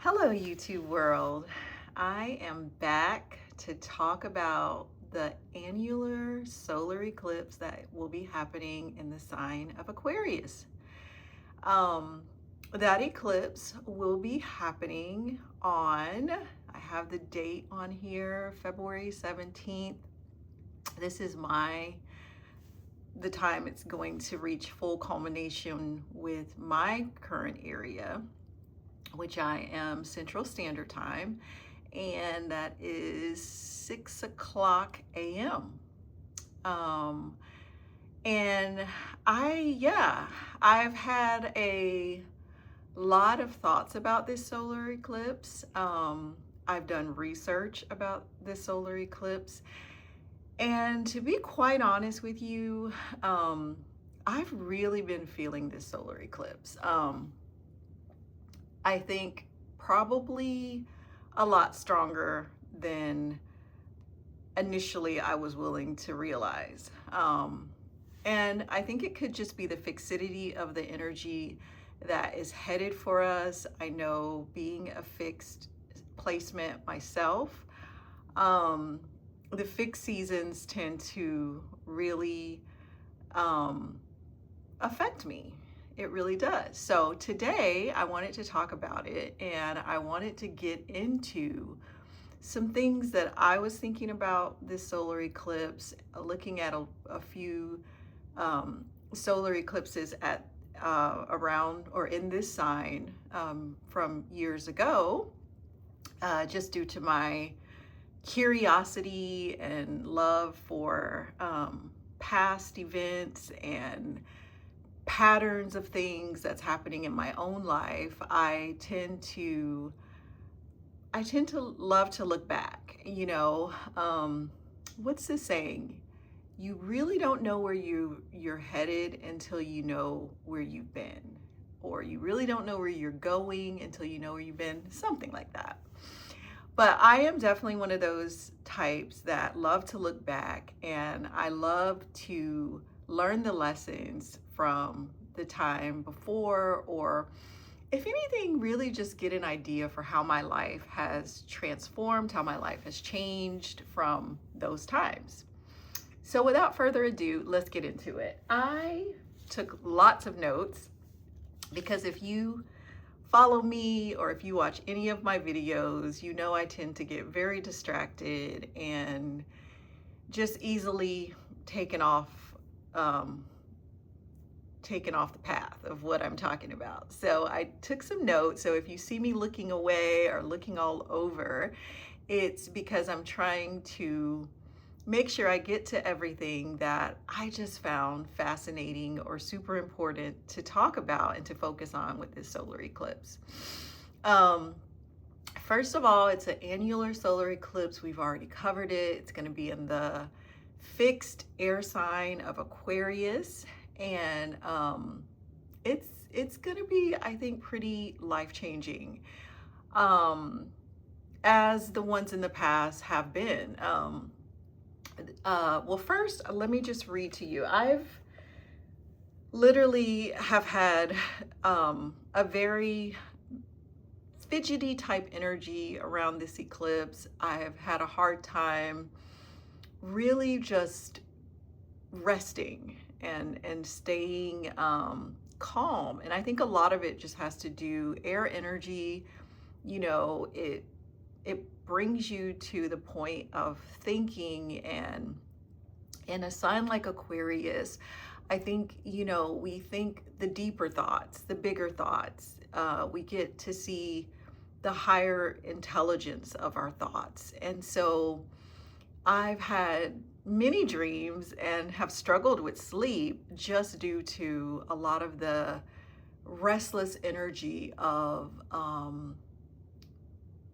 Hello, YouTube world. I am back to talk about the annular solar eclipse that will be happening in the sign of Aquarius. Um, that eclipse will be happening on, I have the date on here, February 17th. This is the time it's going to reach full culmination with my current area, which I am Central Standard Time, and that is 6 o'clock a.m. Um, and I've had a lot of thoughts about this solar eclipse. I've done research about this solar eclipse, and to be quite honest with you, I've really been feeling this solar eclipse. I think probably a lot stronger than initially I was willing to realize. And I think it could just be the fixity of the energy that is headed for us. I know, being a fixed placement myself, the fixed seasons tend to really affect me. It really does. So today I wanted to talk about it, and I wanted to get into some things that I was thinking about this solar eclipse, looking at a few solar eclipses at around or in this sign from years ago, just due to my curiosity and love for past events and patterns of things that's happening in my own life. I tend to love to look back. What's the saying? You really don't know where you're headed until you know where you've been, or you really don't know where you're going until you know where you've been, something like that. But I am definitely one of those types that love to look back, and I love to learn the lessons from the time before, or if anything, really just get an idea for how my life has transformed, how my life has changed from those times. So without further ado, let's get into it. I took lots of notes because if you follow me or if you watch any of my videos, you know I tend to get very distracted and just easily taken off the path of what I'm talking about. So I took some notes. So if you see me looking away or looking all over, it's because I'm trying to make sure I get to everything that I just found fascinating or super important to talk about and to focus on with this solar eclipse. First of all, it's an annular solar eclipse. We've already covered it. It's going to be in the fixed air sign of Aquarius, and it's going to be, I think, pretty life-changing, as the ones in the past have been. Well, first, let me just read to you. I've literally have had a very fidgety type energy around this eclipse. I have had a hard time really just resting and staying calm. And I think a lot of it just has to do, air energy, it brings you to the point of thinking, and in a sign like Aquarius, I think, we think the deeper thoughts, the bigger thoughts. We get to see the higher intelligence of our thoughts. And so I've had many dreams and have struggled with sleep just due to a lot of the restless energy of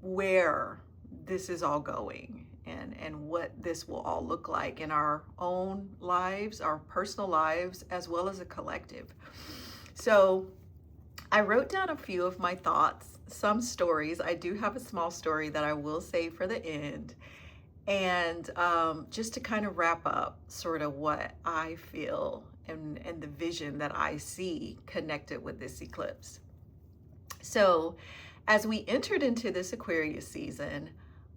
where this is all going, and what this will all look like in our own lives, our personal lives, as well as a collective. So I wrote down a few of my thoughts, some stories. I do have a small story that I will save for the end. And just to kind of wrap up sort of what I feel and the vision that I see connected with this eclipse. So As we entered into this Aquarius season,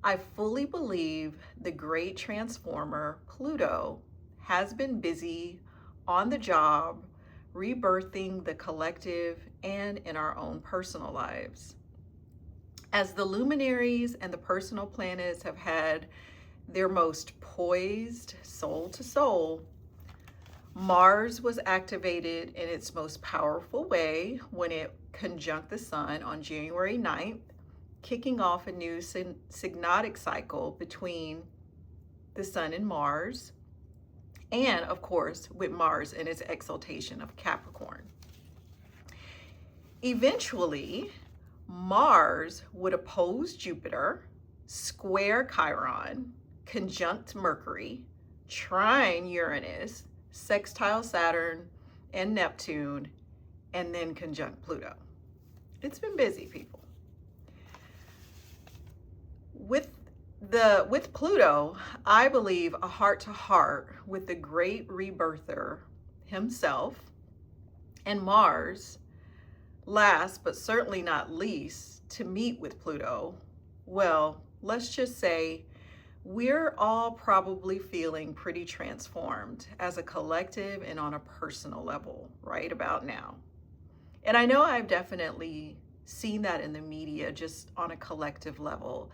I fully believe the great transformer, Pluto, has been busy on the job, rebirthing the collective and in our own personal lives. As the luminaries and the personal planets have had their most poised soul to soul, Mars was activated in its most powerful way when it conjunct the Sun on January 9th, kicking off a new synodic cycle between the Sun and Mars, and of course with Mars in its exaltation of Capricorn. Eventually, Mars would oppose Jupiter, square Chiron, conjunct Mercury, trine Uranus, sextile Saturn and Neptune, and then conjunct Pluto. It's been busy, people. With Pluto, I believe a heart-to-heart with the great rebirther himself, and Mars, last but certainly not least, to meet with Pluto. Well, let's just say we're all probably feeling pretty transformed as a collective and on a personal level right about now. And I know I've definitely seen that in the media, just on a collective level.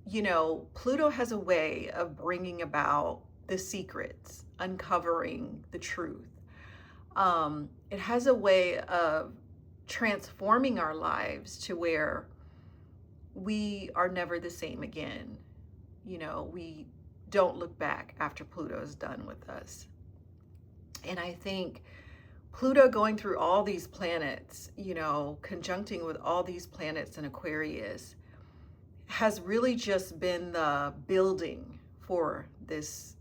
You know, Pluto has a way of bringing about the secrets, uncovering the truth. It has a way of transforming our lives to where we are never the same again. You know, we don't look back after Pluto is done with us. And I think Pluto going through all these planets, you know, conjuncting with all these planets in Aquarius, has really just been the building for this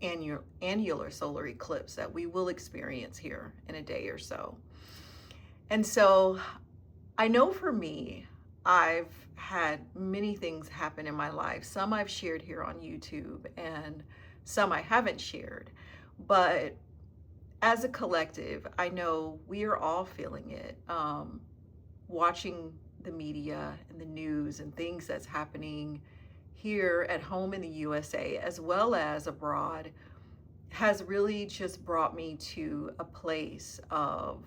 annular solar eclipse that we will experience here in a day or so. And so I know for me, I've had many things happen in my life. Some I've shared here on YouTube and some I haven't shared. But as a collective, I know we are all feeling it. Watching the media and the news and things that's happening here at home in the USA as well as abroad has really just brought me to a place of,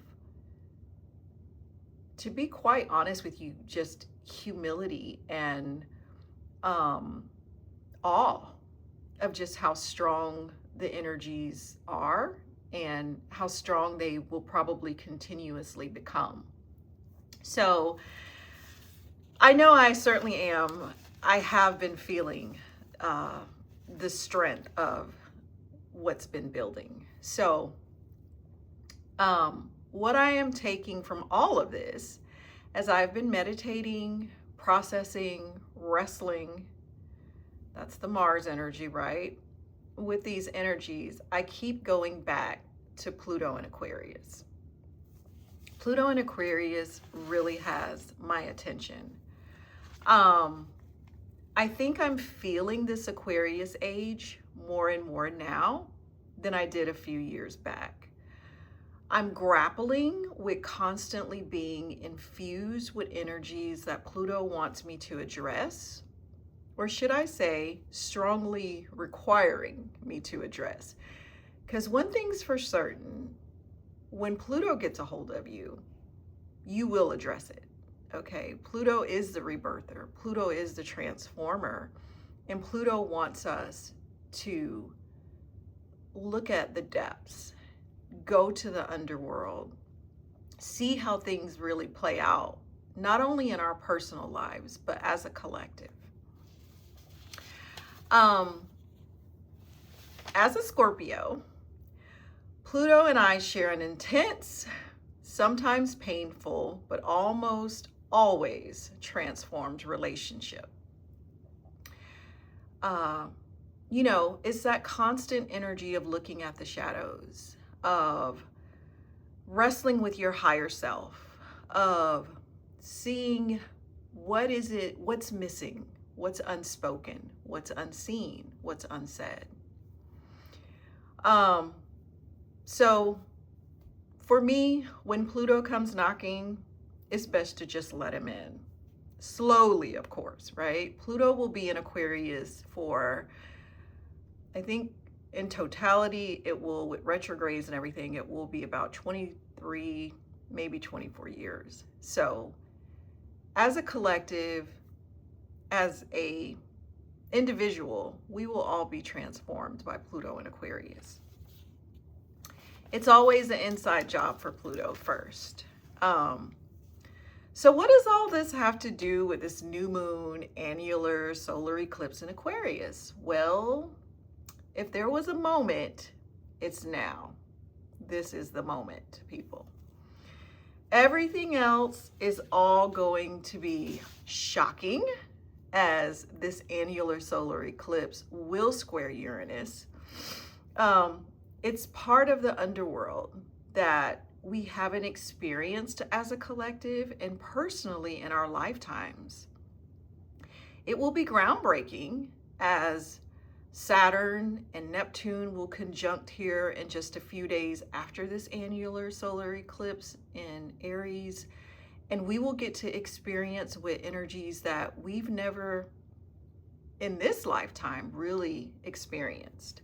to be quite honest with you, just humility and awe of just how strong the energies are and how strong they will probably continuously become. So I know I certainly am. I have been feeling the strength of what's been building. So what I am taking from all of this, as I've been meditating, processing, wrestling, that's the Mars energy, right? With these energies, I keep going back to Pluto and Aquarius. Pluto and Aquarius really has my attention. I think I'm feeling this Aquarius age more and more now than I did a few years back. I'm grappling with constantly being infused with energies that Pluto wants me to address, or should I say, strongly requiring me to address. Because one thing's for certain, when Pluto gets a hold of you, you will address it. Okay, Pluto is the rebirther, Pluto is the transformer, and Pluto wants us to look at the depths, go to the underworld, see how things really play out, not only in our personal lives, but as a collective. As a Scorpio, Pluto and I share an intense, sometimes painful, but almost always transformed relationship. You know, it's that constant energy of looking at the shadows, of wrestling with your higher self, of seeing what's missing, what's unspoken, what's unseen, what's unsaid. So For me, when Pluto comes knocking, it's best to just let him in. Slowly, of course, right? Pluto will be in Aquarius for, I think in totality, it will, with retrogrades and everything, it will be about 23, maybe 24 years. So as a collective, as a individual, we will all be transformed by Pluto in Aquarius. It's always an inside job for Pluto first. So what does all this have to do with this new moon, annular, solar eclipse in Aquarius? Well, if there was a moment, it's now. This is the moment, people. Everything else is all going to be shocking, as this annular solar eclipse will square Uranus. It's part of the underworld that we haven't experienced as a collective and personally in our lifetimes. It will be groundbreaking, as Saturn and Neptune will conjunct here in just a few days after this annular solar eclipse in Aries. And we will get to experience with energies that we've never in this lifetime really experienced.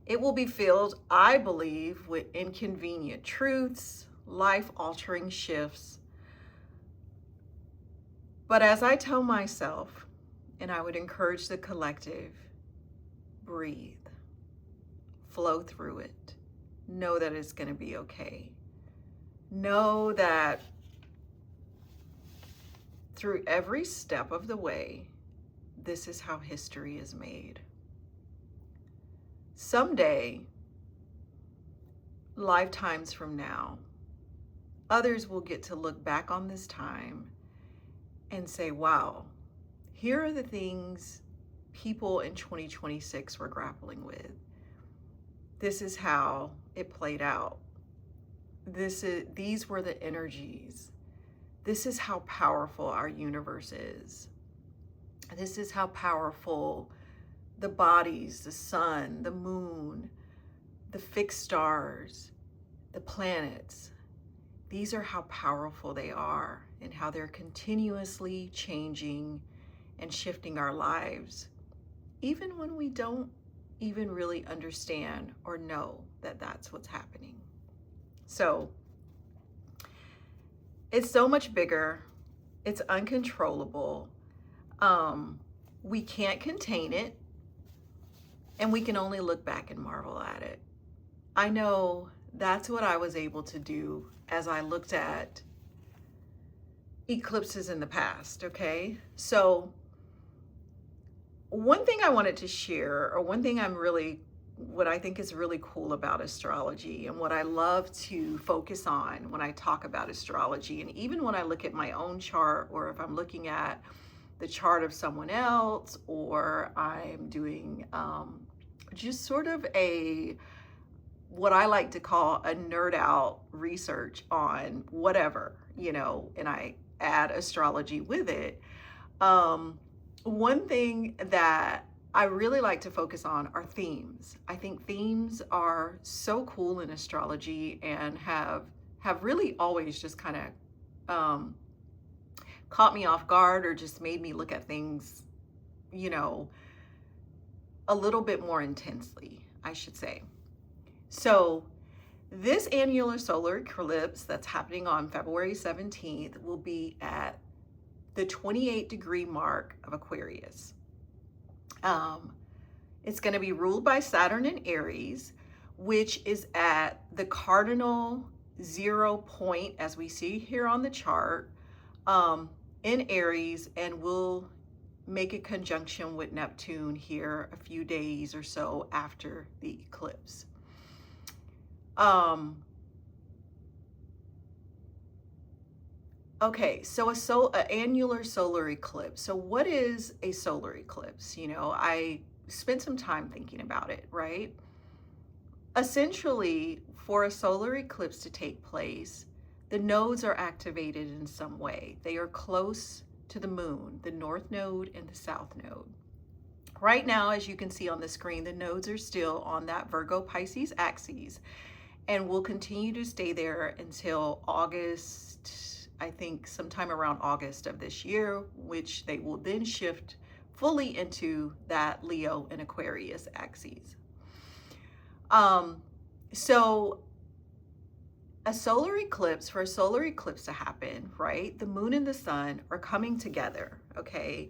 It will be filled, I believe, with inconvenient truths, life-altering shifts. But as I tell myself, and I would encourage the collective, breathe, flow through it, know that it's going to be okay. Know that through every step of the way, this is how history is made. Someday, lifetimes from now, others will get to look back on this time and say, wow, here are the things people in 2026 were grappling with. This is how it played out. These were the energies. This is how powerful our universe is. This is how powerful the bodies, the sun, the moon, the fixed stars, the planets. These are how powerful they are and how they're continuously changing and shifting our lives, even when we don't even really understand or know that that's what's happening. So it's so much bigger. It's uncontrollable. We can't contain it, and we can only look back and marvel at it. I know that's what I was able to do as I looked at eclipses in the past, okay? So one thing I wanted to share, or one thing what I think is really cool about astrology, and what I love to focus on when I talk about astrology, and even when I look at my own chart, or if I'm looking at the chart of someone else, or I'm doing just sort of what I like to call a nerd out research on whatever, and I add astrology with it. One thing that I really like to focus on are themes. I think themes are so cool in astrology, and have really always just kind of caught me off guard, or just made me look at things, a little bit more intensely, I should say. So this annular solar eclipse that's happening on February 17th will be at the 28-degree mark of Aquarius. It's going to be ruled by Saturn in Aries, which is at the cardinal 0 point, as we see here on the chart, in Aries, and will make a conjunction with Neptune here a few days or so after the eclipse. Okay, so an annular solar eclipse. So what is a solar eclipse? I spent some time thinking about it, right? Essentially, for a solar eclipse to take place, the nodes are activated in some way. They are close to the moon, the north node and the south node. Right now, as you can see on the screen, the nodes are still on that Virgo Pisces axis, and will continue to stay there until August, I think sometime around August of this year, which they will then shift fully into that Leo and Aquarius axes. So a solar eclipse, for a solar eclipse to happen, right? The moon and the sun are coming together, okay?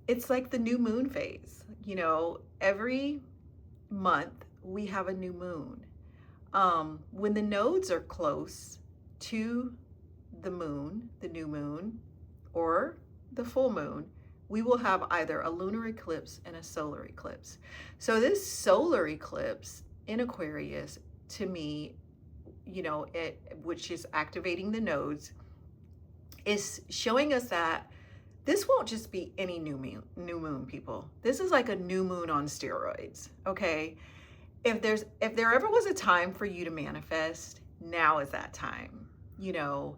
It's like the new moon phase. You know, every month we have a new moon. When the nodes are close to the moon, the new moon, or the full moon, we will have either a lunar eclipse and a solar eclipse. So this solar eclipse in Aquarius, to me, you know, which is activating the nodes, is showing us that this won't just be any new moon, people. This is like a new moon on steroids, okay? If there ever was a time for you to manifest, now is that time. You know,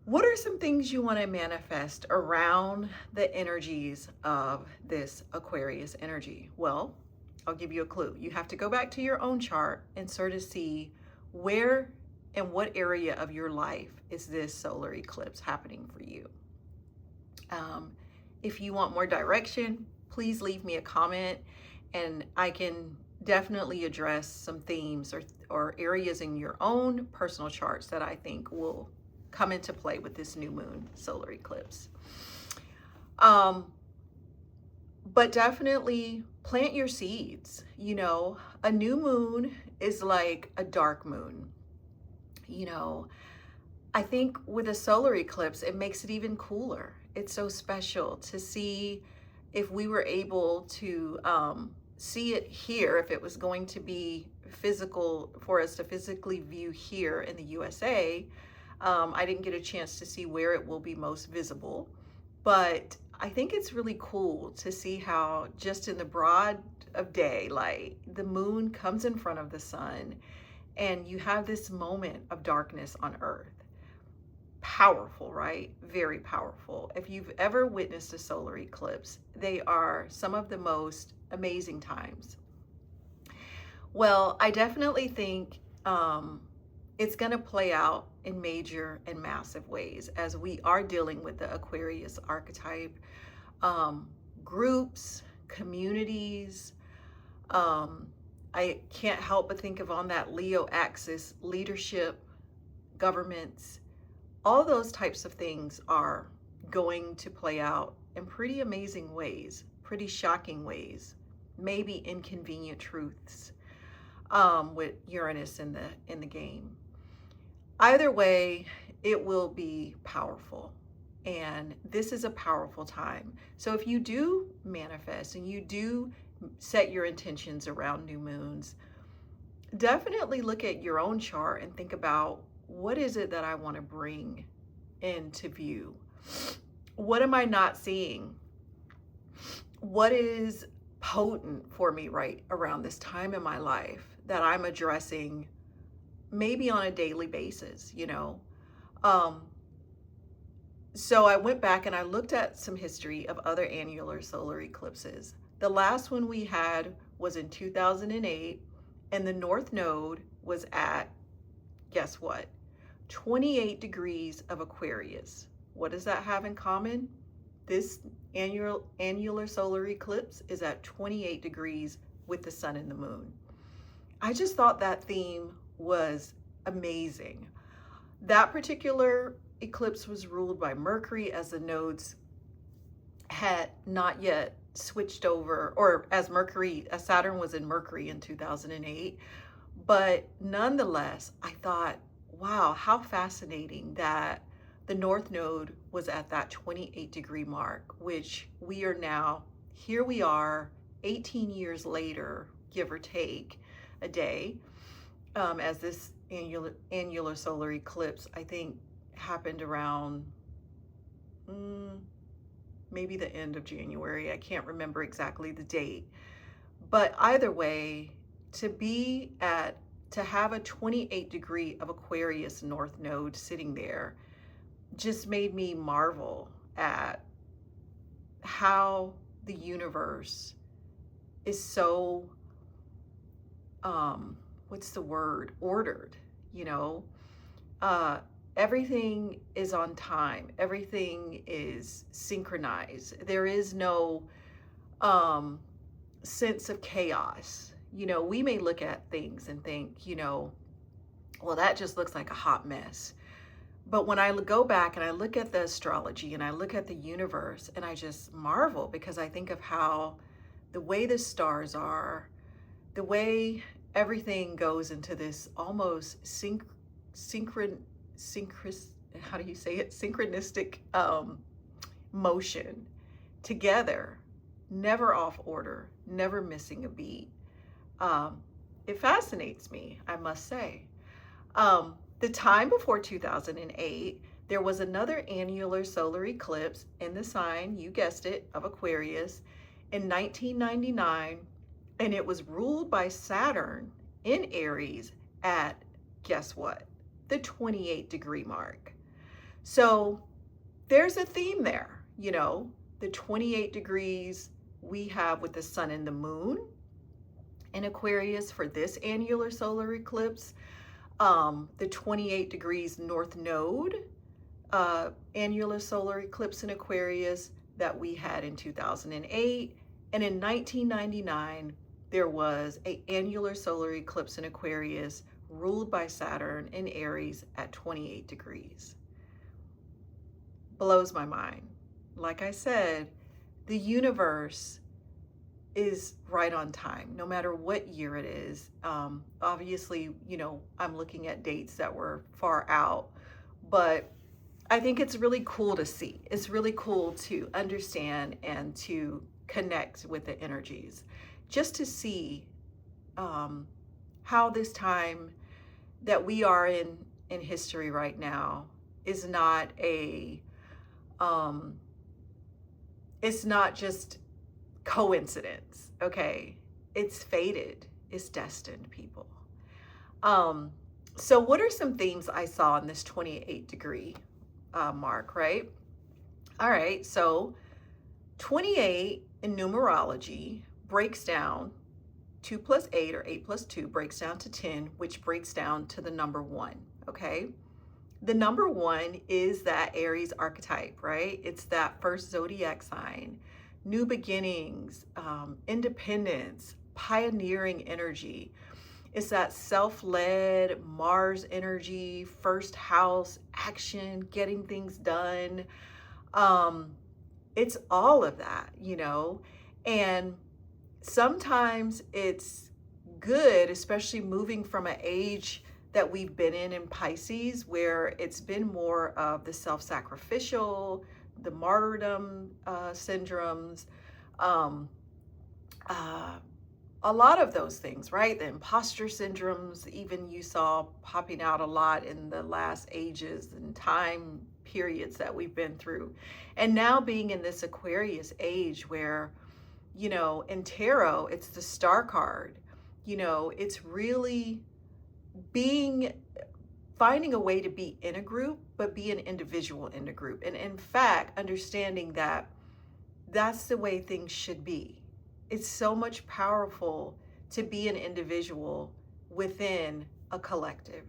what are some things you want to manifest around the energies of this Aquarius energy? Well, I'll give you a clue. You have to go back to your own chart and sort of see where and what area of your life is this solar eclipse happening for you. If you want more direction, please leave me a comment and I can definitely address some themes or areas in your own personal charts that I think will come into play with this new moon solar eclipse. But definitely plant your seeds. You know, a new moon is like a dark moon. You know, I think with a solar eclipse, it makes it even cooler. It's so special to see if we were able to see it here, if it was going to be physical for us to physically view here in the USA. I didn't get a chance to see where it will be most visible, but I think it's really cool to see how just in the broad of daylight, the moon comes in front of the sun and you have this moment of darkness on Earth. Powerful, right? Very powerful. If you've ever witnessed a solar eclipse, they are some of the most amazing times. Well, I definitely think it's going to play out in major and massive ways as we are dealing with the Aquarius archetype. Groups, communities. I can't help but think of on that Leo axis, leadership, governments. All those types of things are going to play out in pretty amazing ways, pretty shocking ways, maybe inconvenient truths with Uranus in the game. Either way, it will be powerful. And this is a powerful time. So if you do manifest and you do set your intentions around new moons, definitely look at your own chart and think about, what is it that I want to bring into view? What am I not seeing? What is potent for me right around this time in my life that I'm addressing maybe on a daily basis, you know? So I went back and I looked at some history of other annular solar eclipses. The last one we had was in 2008, and the North Node was at, guess what? 28 degrees of Aquarius. What does that have in common? This annular solar eclipse is at 28 degrees with the sun and the moon. I just thought that theme was amazing. That particular eclipse was ruled by Mercury, as the nodes had not yet switched over, or as Saturn was in Mercury in 2008. But nonetheless, I thought, wow, how fascinating that the North Node was at that 28 degree mark, which we are now, here we are 18 years later, give or take a day, as this annular solar eclipse, I think, happened around maybe the end of January. I can't remember exactly the date. But either way, to have a 28 degree of Aquarius North Node sitting there just made me marvel at how the universe is so what's the word? Ordered, you know. Uh, Everything is on time. Everything is synchronized. There is no um, sense of chaos. You know, we may look at things and think, you know, well, that just looks like a hot mess. But when I go back and I look at the astrology and I look at the universe and I just marvel because I think of how the way the stars are, the way everything goes into this almost how do you say it? Synchronistic motion together, never off order, never missing a beat. Um, it fascinates me, I must say. The time before 2008, there was another annular solar eclipse in the sign, you guessed it, of Aquarius in 1999, and it was ruled by Saturn in Aries at, guess what? The 28-degree mark. So there's a theme there, you know, the 28 degrees we have with the sun and the moon in Aquarius for this annular solar eclipse. The 28 degrees north node annular solar eclipse in Aquarius that we had in 2008. And in 1999, there was an annular solar eclipse in Aquarius ruled by Saturn in Aries at 28 degrees. Blows my mind. Like I said, the universe is right on time, no matter what year it is. Obviously, you know, I'm looking at dates that were far out, but I think it's really cool to see. It's really cool to understand and to connect with the energies, just to see how this time that we are in history right now is not it's not just coincidence, okay? It's fated, it's destined, people. So what are some themes I saw in this 28-degree mark, right? All right, so 28 in numerology breaks down 2 plus 8 or 8 plus 2 breaks down to 10, which breaks down to the number 1, okay? The number 1 is that Aries archetype, right? It's that first zodiac sign, new beginnings, independence, pioneering energy. It's that self-led Mars energy, first house, action, getting things done. It's all of that, you know, and sometimes it's good, especially moving from an age that we've been in Pisces, where it's been more of the self-sacrificial, the martyrdom syndromes, a lot of those things, right? The imposter syndromes, even you saw popping out a lot in the last ages and time periods that we've been through. And now being in this Aquarius age where, you know, in tarot, it's the star card, you know, it's really finding a way to be in a group, but be an individual in a group. And in fact, understanding that that's the way things should be. It's so much powerful to be an individual within a collective,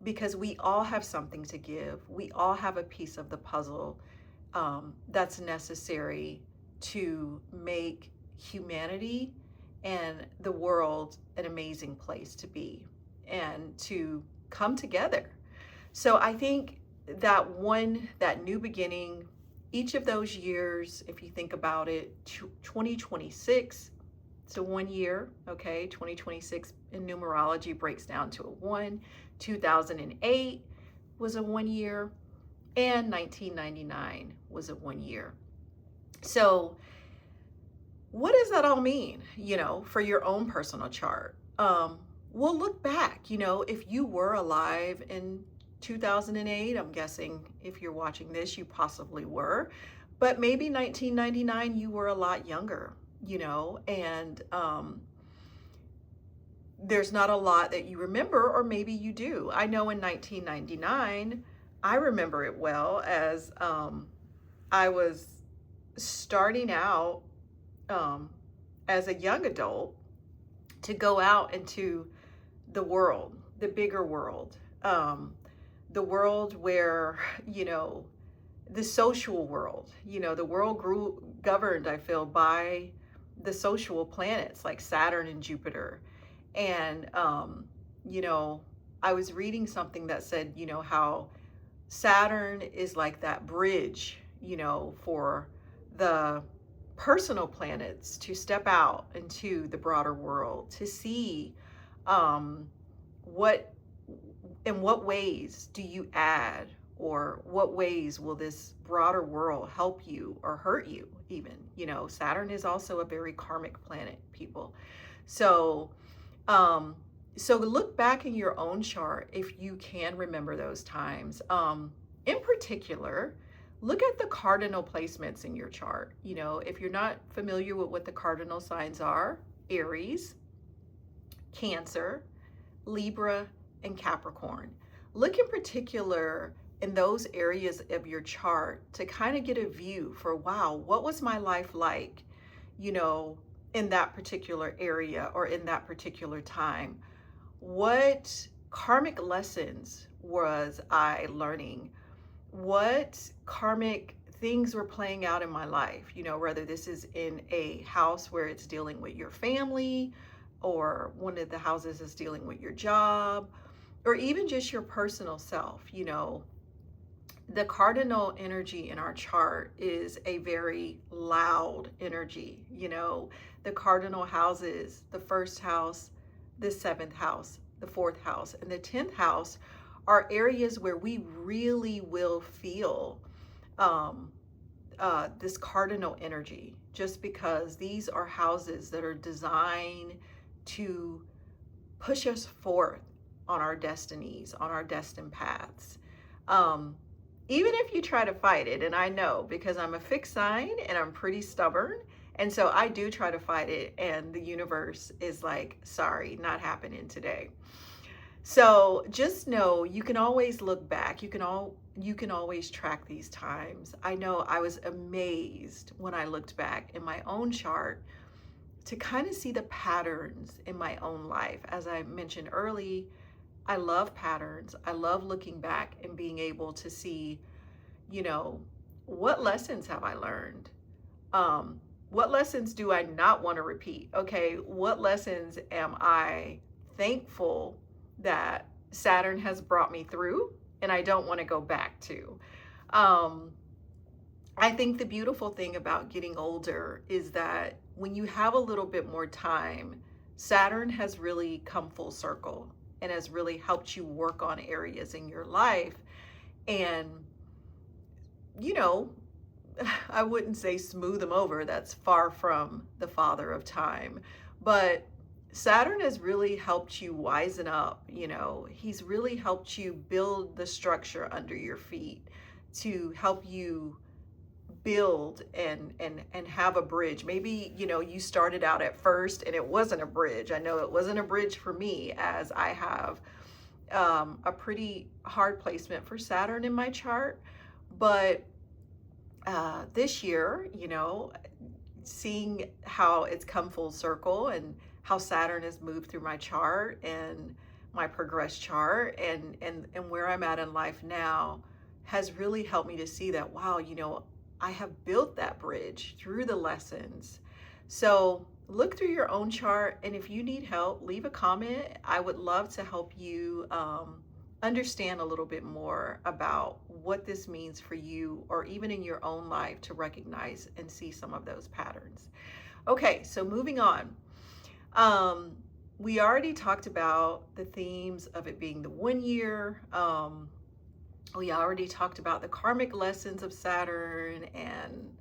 because we all have something to give. We all have a piece of the puzzle that's necessary to make humanity and the world an amazing place to be and to come together. So I think that new beginning, each of those years, if you think about it, 2026, it's a 1 year, okay? 2026 in numerology breaks down to a 1. 2008 was a 1 year, and 1999 was a 1 year. So what does that all mean, you know, for your own personal chart? We'll look back, you know, if you were alive in 2008, I'm guessing if you're watching this, you possibly were, but maybe 1999, you were a lot younger, you know, and there's not a lot that you remember, or maybe you do. I know in 1999, I remember it well, as I was starting out as a young adult to go out into the world, the bigger world, the world where, you know, the social world, you know, the world grew governed, I feel, by the social planets like Saturn and Jupiter. And, you know, I was reading something that said, you know, how Saturn is like that bridge, you know, for the personal planets to step out into the broader world, to see what, in what ways do you add, or what ways will this broader world help you or hurt you even. You know, Saturn is also a very karmic planet, people. So so look back in your own chart if you can remember those times. In particular, look at the cardinal placements in your chart. You know, if you're not familiar with what the cardinal signs are: Aries, Cancer, Libra, and Capricorn. Look in particular in those areas of your chart to kind of get a view for, wow, what was my life like, you know, in that particular area or in that particular time? What karmic lessons was I learning? What karmic things were playing out in my life? You know, whether this is in a house where it's dealing with your family, or one of the houses is dealing with your job, or even just your personal self. You know, the cardinal energy in our chart is a very loud energy. You know, the cardinal houses, the first house, the seventh house, the fourth house, and the 10th house are areas where we really will feel this cardinal energy, just because these are houses that are designed to push us forth on our destinies, on our destined paths. Even if you try to fight it, and I know because I'm a fixed sign and I'm pretty stubborn, and so I do try to fight it, and the universe is like, sorry, not happening today. So just know you can always look back. You can always track these times. I know I was amazed when I looked back in my own chart to kind of see the patterns in my own life. As I mentioned early, I love patterns. I love looking back and being able to see, you know, what lessons have I learned? What lessons do I not want to repeat? Okay, what lessons am I thankful that Saturn has brought me through and I don't want to go back to? I think the beautiful thing about getting older is that when you have a little bit more time, Saturn has really come full circle and has really helped you work on areas in your life. And, you know, I wouldn't say smooth them over. That's far from the father of time. But Saturn has really helped you wisen up. You know, he's really helped you build the structure under your feet to help you build and have a bridge. Maybe, you know, you started out at first and it wasn't a bridge. I know it wasn't a bridge for me, as I have a pretty hard placement for Saturn in my chart. But this year, you know, seeing how it's come full circle and how Saturn has moved through my chart and my progress chart and where I'm at in life now has really helped me to see that, wow, you know, I have built that bridge through the lessons. So look through your own chart, and if you need help, leave a comment. I would love to help you understand a little bit more about what this means for you, or even in your own life, to recognize and see some of those patterns. Okay, so moving on. We already talked about the themes of it being the 1 year. We already talked about the karmic lessons of Saturn, and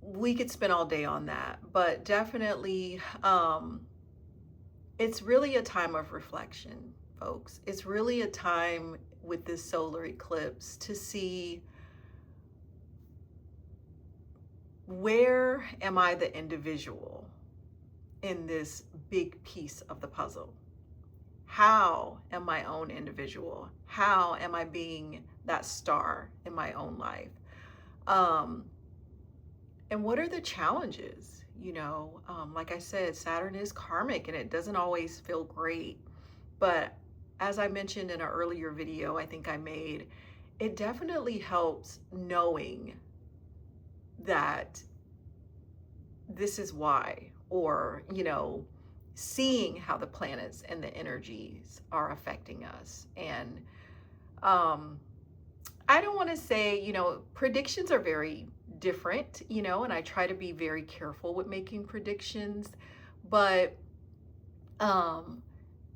we could spend all day on that, but definitely it's really a time of reflection, folks. It's really a time with this solar eclipse to see, where am I the individual in this big piece of the puzzle? How am I own individual? How am I being that star in my own life? And what are the challenges? Like I said, Saturn is karmic and it doesn't always feel great. But as I mentioned in an earlier video I think I made, it definitely helps knowing that this is why, or, seeing how the planets and the energies are affecting us. And I don't want to say, predictions are very different, and I try to be very careful with making predictions, but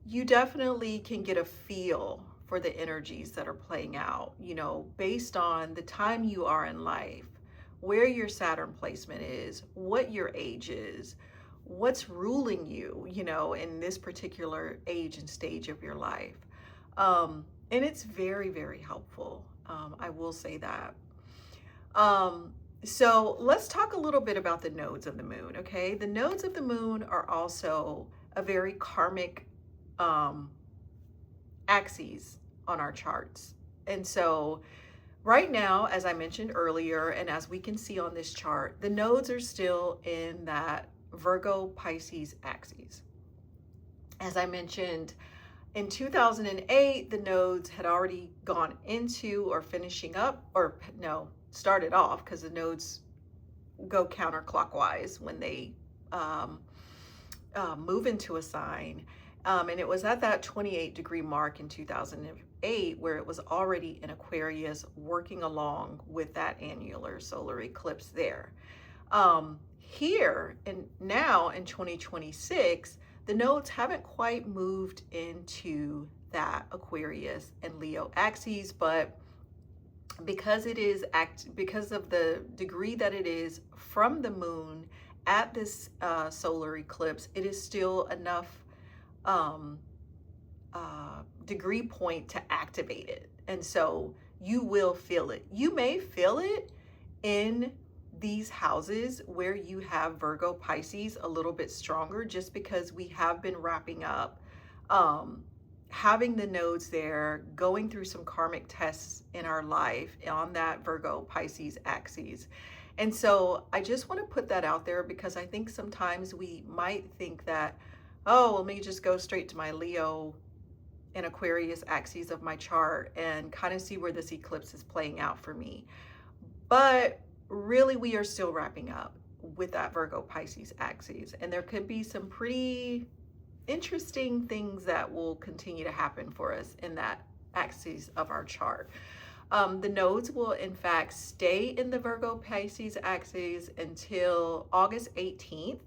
you definitely can get a feel for the energies that are playing out, based on the time you are in life, where your Saturn placement is, what your age is, what's ruling you, in this particular age and stage of your life. And it's very, very helpful. I will say that. So let's talk a little bit about the nodes of the moon, okay? The nodes of the moon are also a very karmic axes on our charts. And so right now, as I mentioned earlier, and as we can see on this chart, the nodes are still in that Virgo Pisces axes. As I mentioned, in 2008, the nodes had already gone into or finishing up, or no, started off, because the nodes go counterclockwise when they move into a sign. And it was at that 28-degree mark in 2008 where it was already in Aquarius, working along with that annular solar eclipse there. Here and now in 2026, the nodes haven't quite moved into that Aquarius and Leo axes, but because because of the degree that it is from the moon at this solar eclipse, it is still enough degree point to activate it. And so you will feel it. You may feel it in these houses where you have Virgo Pisces a little bit stronger, just because we have been wrapping up, having the nodes there, going through some karmic tests in our life on that Virgo Pisces axes. And so I just want to put that out there, because I think sometimes we might think that, oh, let me just go straight to my Leo and Aquarius axes of my chart and kind of see where this eclipse is playing out for me. But really, we are still wrapping up with that Virgo Pisces axes, and there could be some pretty interesting things that will continue to happen for us in that axis of our chart. The nodes will in fact stay in the Virgo Pisces axis until August 18th.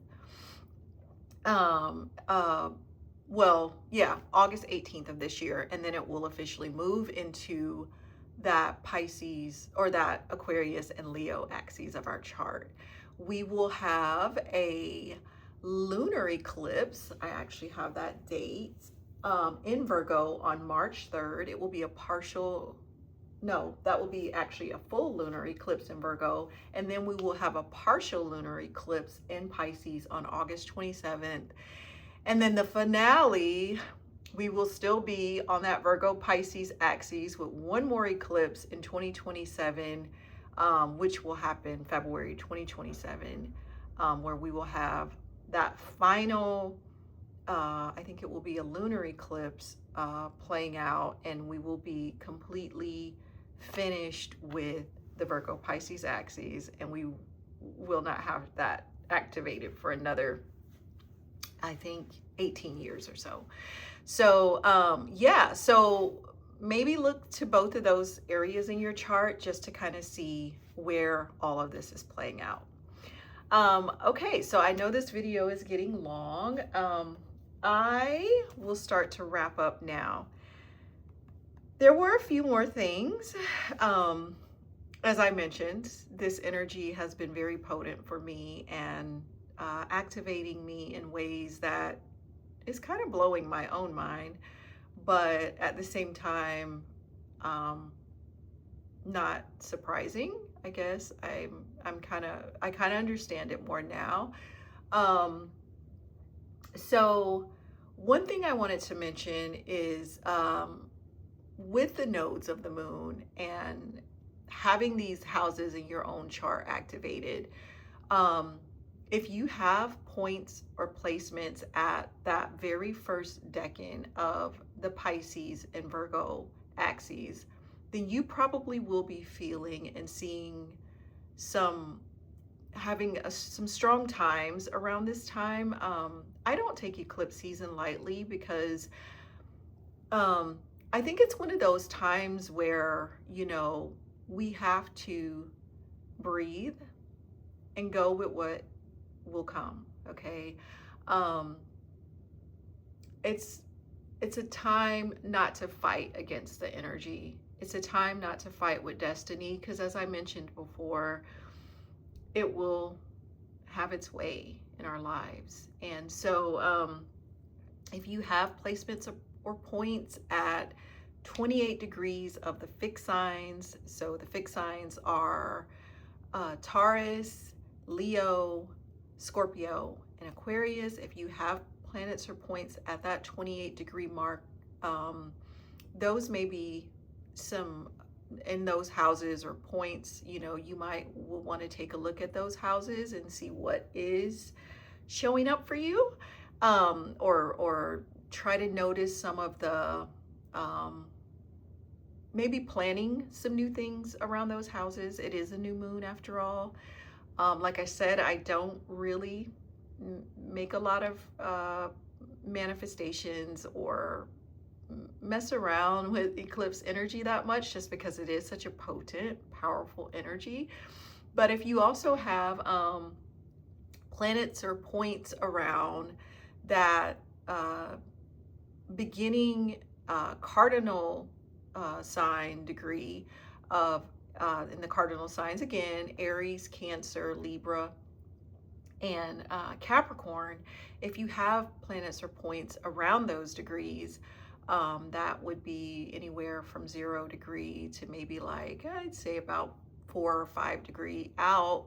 August 18th of this year, and then it will officially move into that Pisces, or that Aquarius and Leo axes of our chart. We will have a lunar eclipse. I actually have that date in Virgo on March 3rd. It will be a partial, no, that will be actually a full lunar eclipse in Virgo. And then we will have a partial lunar eclipse in Pisces on August 27th. And then the finale, we will still be on that Virgo Pisces axis with one more eclipse in 2027, which will happen February 2027, where we will have that final, I think it will be a lunar eclipse playing out, and we will be completely finished with the Virgo Pisces axes, and we will not have that activated for another, I think, 18 years or so. So so maybe look to both of those areas in your chart just to kind of see where all of this is playing out. Okay, so I know this video is getting long. I will start to wrap up now. There were a few more things. As I mentioned, this energy has been very potent for me and activating me in ways that is kind of blowing my own mind, but at the same time, not surprising. I guess I kind of understand it more now. So one thing I wanted to mention is with the nodes of the moon and having these houses in your own chart activated, if you have points or placements at that very first decan of the Pisces and Virgo axes, then you probably will be feeling and seeing some, having some strong times around this time. I don't take eclipse season lightly because I think it's one of those times where, you know, we have to breathe and go with what will come. Okay. um it's a time not to fight against the energy. It's a time not to fight with destiny, because as I mentioned before, it will have its way in our lives. And so if you have placements or points at 28 degrees of the fixed signs, so the fixed signs are Taurus, Leo, Scorpio, and Aquarius. If you have planets or points at that 28 degree mark, those may be some in those houses or points. You know, you might want to take a look at those houses and see what is showing up for you, or try to notice some of the maybe planning some new things around those houses. It is a new moon after all. Like I said, I don't really make a lot of manifestations or mess around with eclipse energy that much, just because it is such a potent, powerful energy. But if you also have planets or points around that beginning cardinal sign degree of in the cardinal signs, again, Aries, Cancer, Libra, and Capricorn, if you have planets or points around those degrees, that would be anywhere from 0 degree to maybe, like, I'd say about 4 or 5 degree out.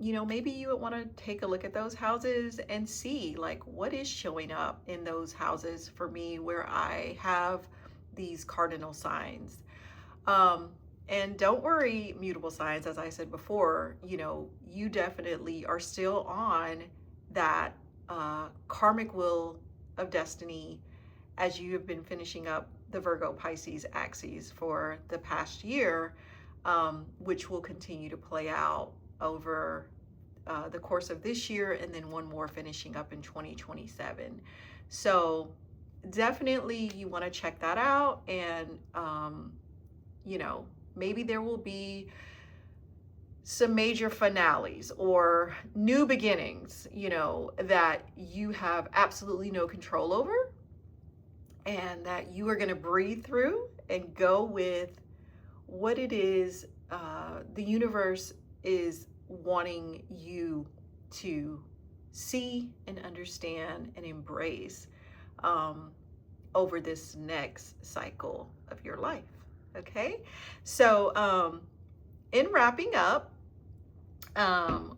You know, maybe you would want to take a look at those houses and see, like, what is showing up in those houses for me where I have these cardinal signs. And don't worry, mutable signs, as I said before, you know, you definitely are still on that karmic wheel of destiny as you have been finishing up the Virgo Pisces axes for the past year, which will continue to play out over the course of this year, and then one more finishing up in 2027. So definitely you want to check that out. And you know, maybe there will be some major finales or new beginnings, you know, that you have absolutely no control over, and that you are going to breathe through and go with what it is the universe is wanting you to see and understand and embrace over this next cycle of your life. Okay, so in wrapping up,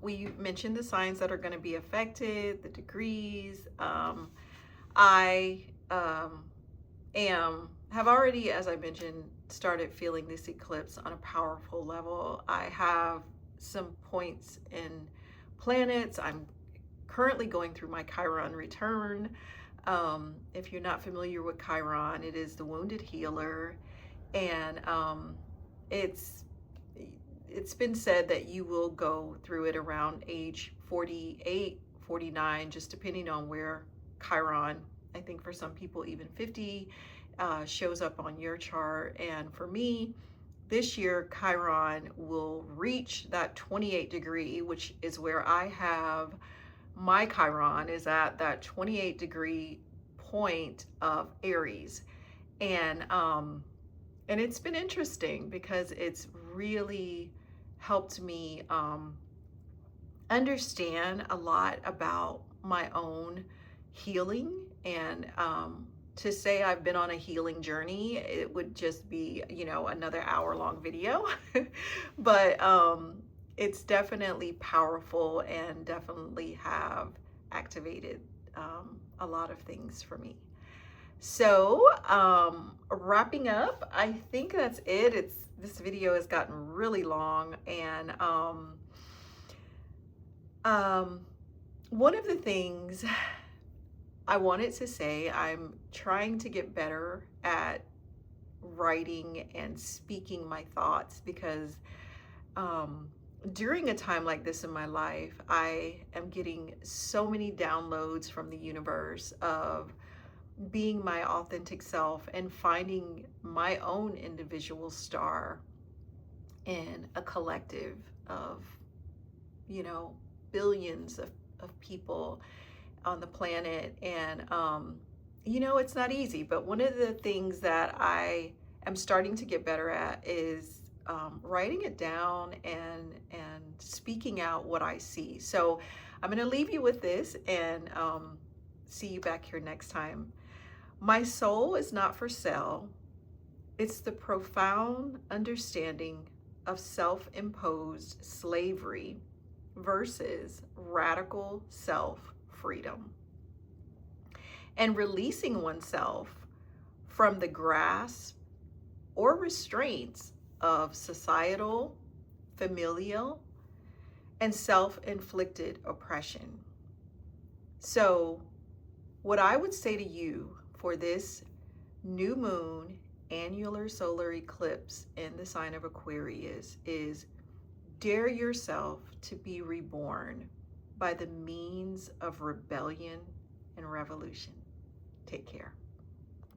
we mentioned the signs that are going to be affected, the degrees. I have already, as I mentioned, started feeling this eclipse on a powerful level. I have some points in planets. I'm currently going through my Chiron return. If you're not familiar with Chiron, it is the wounded healer. And it's been said that you will go through it around age 48, 49, just depending on where Chiron, I think for some people even 50, shows up on your chart. And for me, this year, Chiron will reach that 28 degree, which is where I have my Chiron, is at that 28 degree point of Aries. And it's been interesting because it's really helped me understand a lot about my own healing. And to say I've been on a healing journey, it would just be, you know, another hour-long video. But it's definitely powerful and definitely have activated a lot of things for me. So wrapping up, I think that's it. This video has gotten really long, and Um, One of the things I wanted to say, I'm trying to get better at writing and speaking my thoughts because um, during a time like this in my life, I am getting so many downloads from the universe of being my authentic self and finding my own individual star in a collective of, you know, billions of people on the planet. And, it's not easy, but one of the things that I am starting to get better at is writing it down and speaking out what I see. So I'm going to leave you with this and see you back here next time. My soul is not for sale. It's the profound understanding of self-imposed slavery versus radical self-freedom, and releasing oneself from the grasp or restraints of societal, familial, and self-inflicted oppression. So, what I would say to you for this new moon annular solar eclipse in the sign of Aquarius is dare yourself to be reborn by the means of rebellion and revolution. Take care.